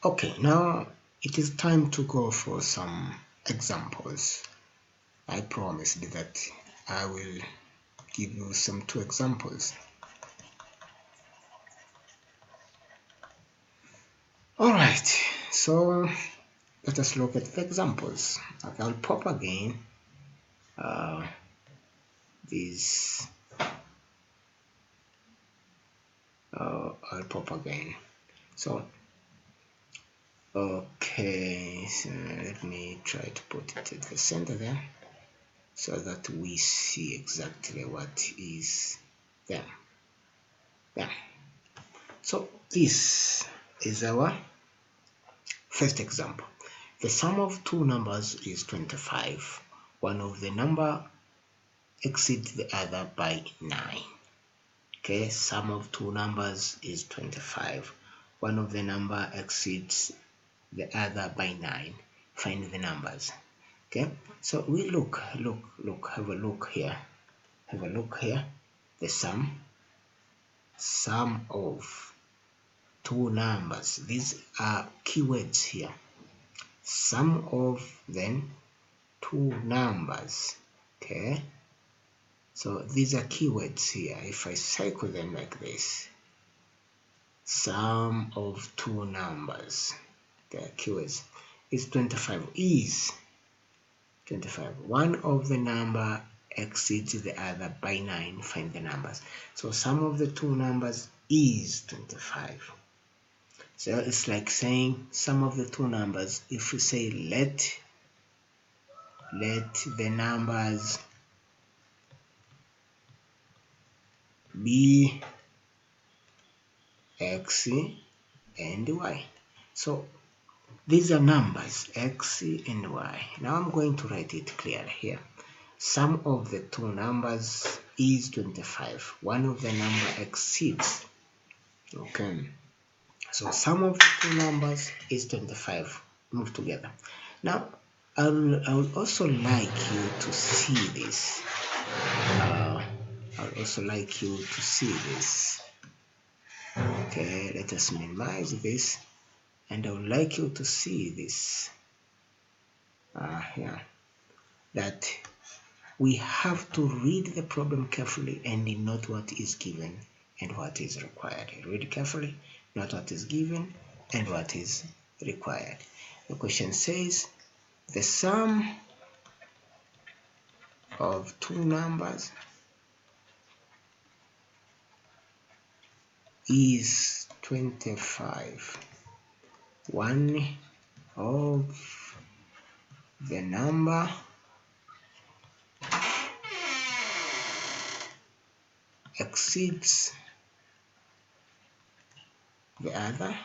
Okay, now it is time to go for some examples. I promised that I will give you some 2 examples. Alright, so let us look at the examples. Okay, I'll pop again these. I'll pop again. So, okay, so let me try to put it at the center there so that we see exactly what is there. Yeah. So this is our first example. The sum of 2 numbers is 25. One of the number exceeds the other by 9. Okay, sum of 2 numbers is 25. One of the number exceeds the other by 9. Find the numbers. Okay, so we look, have a look here. Have a look here. The sum of 2 numbers. These are keywords here. Sum of then 2 numbers. Okay, so these are keywords here. If I circle them like this, sum of 2 numbers, the keywords, is 25. Is 25. One of the number exceeds the other by 9. Find the numbers. So sum of the 2 numbers is 25. So it's like saying sum of the 2 numbers. If we say let the numbers be x and y. So these are numbers x and y. Now I'm going to write it clearly here. Sum of the 2 numbers is 25. One of the number exceeds. Okay. So sum of the 2 numbers is 25. Move together. Now I would also like you to see this. I would also like you to see this. Okay, let us minimize this, and I would like you to see this. That we have to read the problem carefully and note what is given and what is required. Read carefully, note what is given and what is required. The question says the sum of 2 numbers is 25. One of the number exceeds the other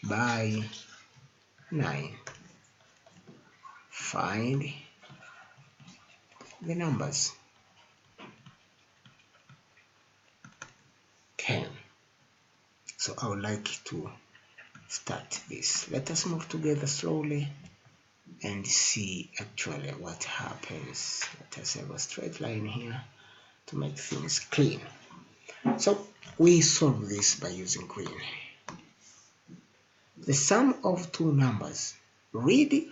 by 9. Find the numbers. Okay, so I would like to start this. Let us move together slowly and see actually what happens. Let us have a straight line here to make things clean. So we solve this by using green. The sum of 2 numbers. Read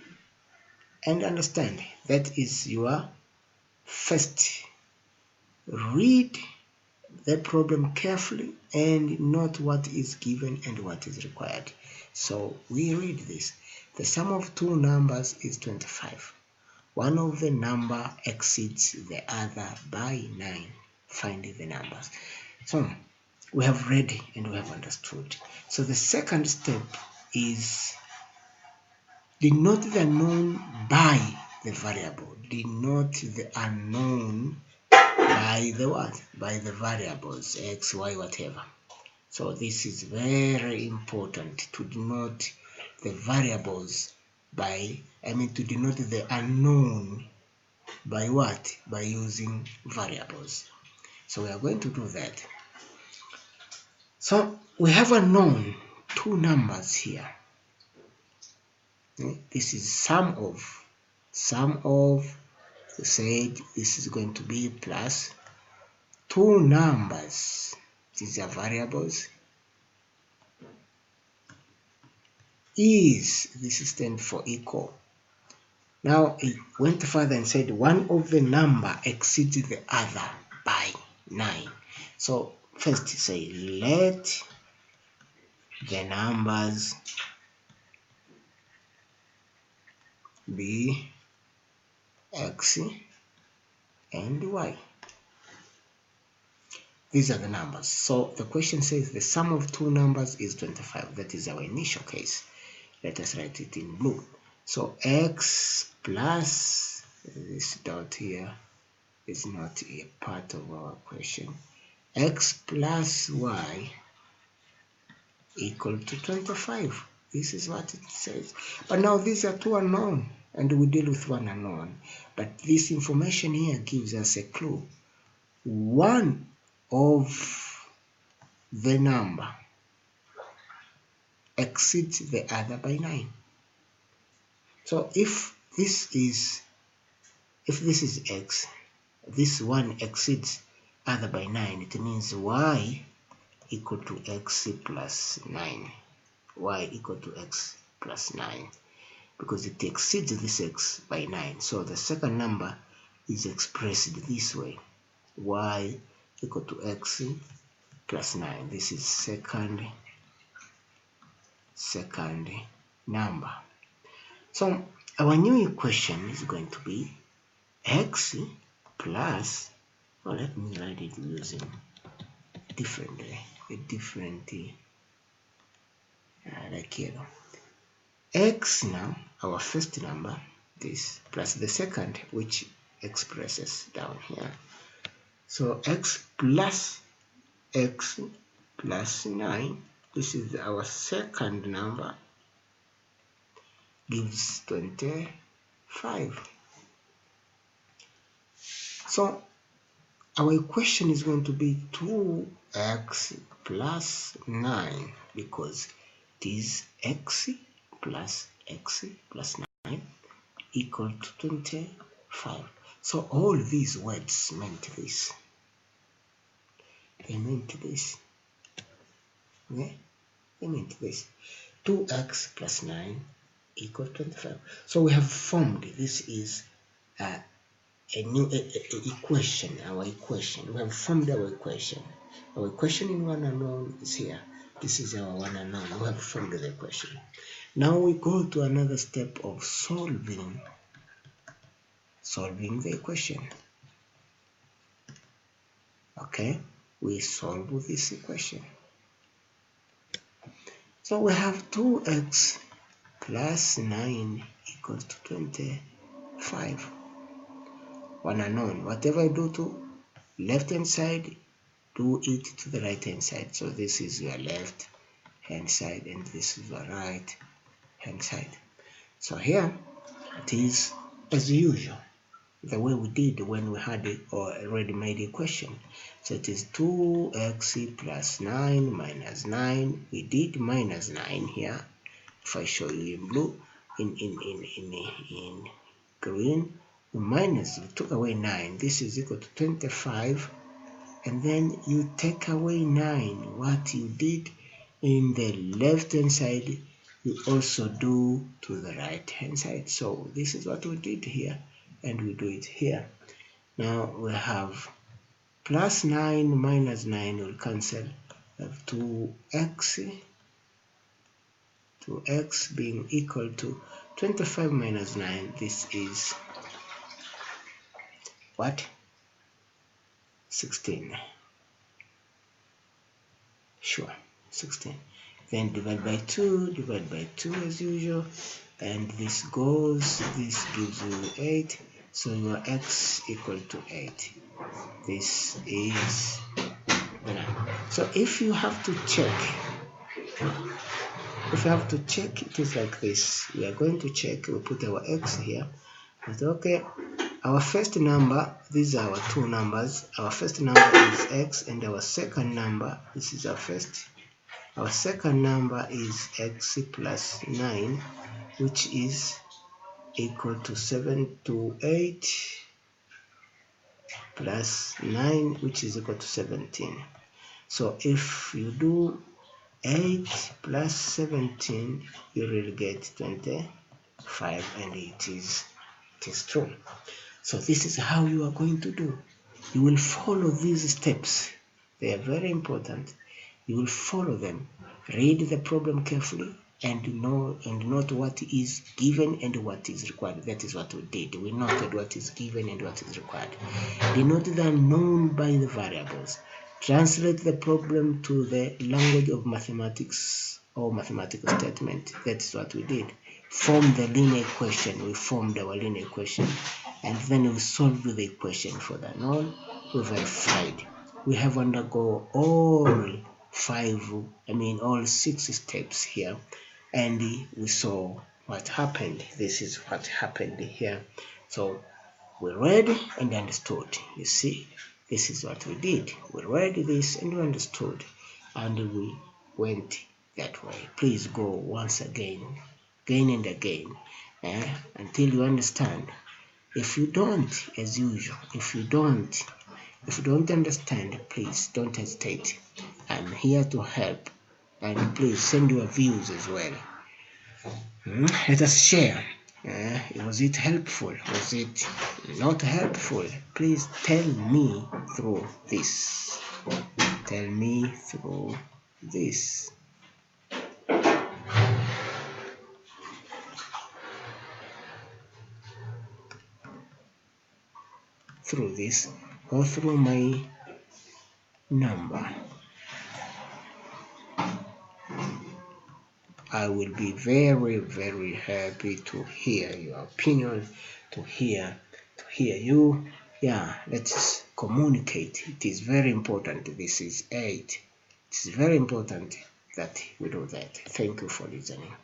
and understand. That is your first. Read the problem carefully and note what is given and what is required. So we read this. The sum of 2 numbers is 25. One of the number exceeds the other by 9. Find the numbers. So we have read and we have understood. So the second step is denote the unknown by the variable. Denote the unknown by the what? By the variables x, y, whatever. So this is very important to denote the variables to denote the unknown by what? By using variables. So we are going to do that. So we have unknown 2 numbers here. This is sum of, we said this is going to be plus 2 numbers. These are variables. is, this stands for equal. Now it went further and said one of the number exceeds the other by 9. So first say let the numbers be x and y. These are the numbers. So the question says the sum of two numbers is 25. That is our initial case. Let us write it in blue. So x plus this dot here is not a part of our question. X plus y equal to 25. This is what it says. But now these are two unknown and we deal with one unknown. But this information here gives us a clue. One of the number exceeds the other by 9. So if this is x, this one exceeds other by 9, it means y equal to x plus 9. Y equal to x plus 9 because it exceeds this x by 9. So the second number is expressed this way. Y equal to x plus 9. This is second number. So our new equation is going to be x plus, well, let me write it using a different like here. X now, our first number, this, plus the second, which expresses down here. So x plus 9, this is our second number, gives 25. So our equation is going to be 2x plus 9 because it is x plus 9 equal to 25. So all these words meant this. They meant this. Okay? They meant this. 2x plus 9 equal to 25. So we have formed, this is a new equation, our equation. We have formed our equation. Our equation in one unknown is here. This is our one unknown. We have formed the equation. Now we go to another step of solving the equation. Okay, we solve this equation. So we have 2x plus 9 equals to 25. One unknown. Whatever I do to left hand side, do it to the right hand side. So this is your left hand side and this is your right hand side. So here it is as usual, the way we did when we had it already made equation. So it is 2x plus 9 minus 9. We did minus 9 here. If I show you in blue, in green, we took away 9. This is equal to 25. And then you take away 9. What you did in the left hand side, you also do to the right hand side. So this is what we did here, and we do it here. Now we have plus 9 minus 9 will cancel. We have 2x being equal to 25 minus 9. This is what? 16. Sure, 16. Then divide by 2 as usual, and this gives you 8. So your x equal to 8. This is 9. So if you have to check, it is like this. We are going to check. We put our x here. But okay, our first number, these are our two numbers. Our first number is x, and our second number, this is our first. Our second number is x plus 9, which is equal to 7 to 8 plus 9, which is equal to 17. So if you do 8 plus 17, you will get 25, and it is true. So this is how you are going to do. You will follow these steps. They are very important. You will follow them. Read the problem carefully and note what is given and what is required. That is what we did. We noted what is given and what is required. Denote the unknown by the variables. Translate the problem to the language of mathematics or mathematical statement. That's what we did. Form the linear equation. We formed our linear equation, and then we solved the equation for the unknown. We verified. We have undergone all 6 steps here, and we saw what happened. This is what happened here. So we read and understood. You see, this is what we did. We read this and we understood, and we went that way. Please go once again and again, until you understand. If you don't, as usual, if you don't understand, please don't hesitate. I'm here to help, and please send your views as well. Let us share. Was it helpful? Was it not helpful? Please tell me through this. Tell me through this. Through this, or through my number. I will be very, very happy to hear your opinion, to hear you. Yeah, let's communicate. It is very important. This is 8. It's very important that we do that. Thank you for listening.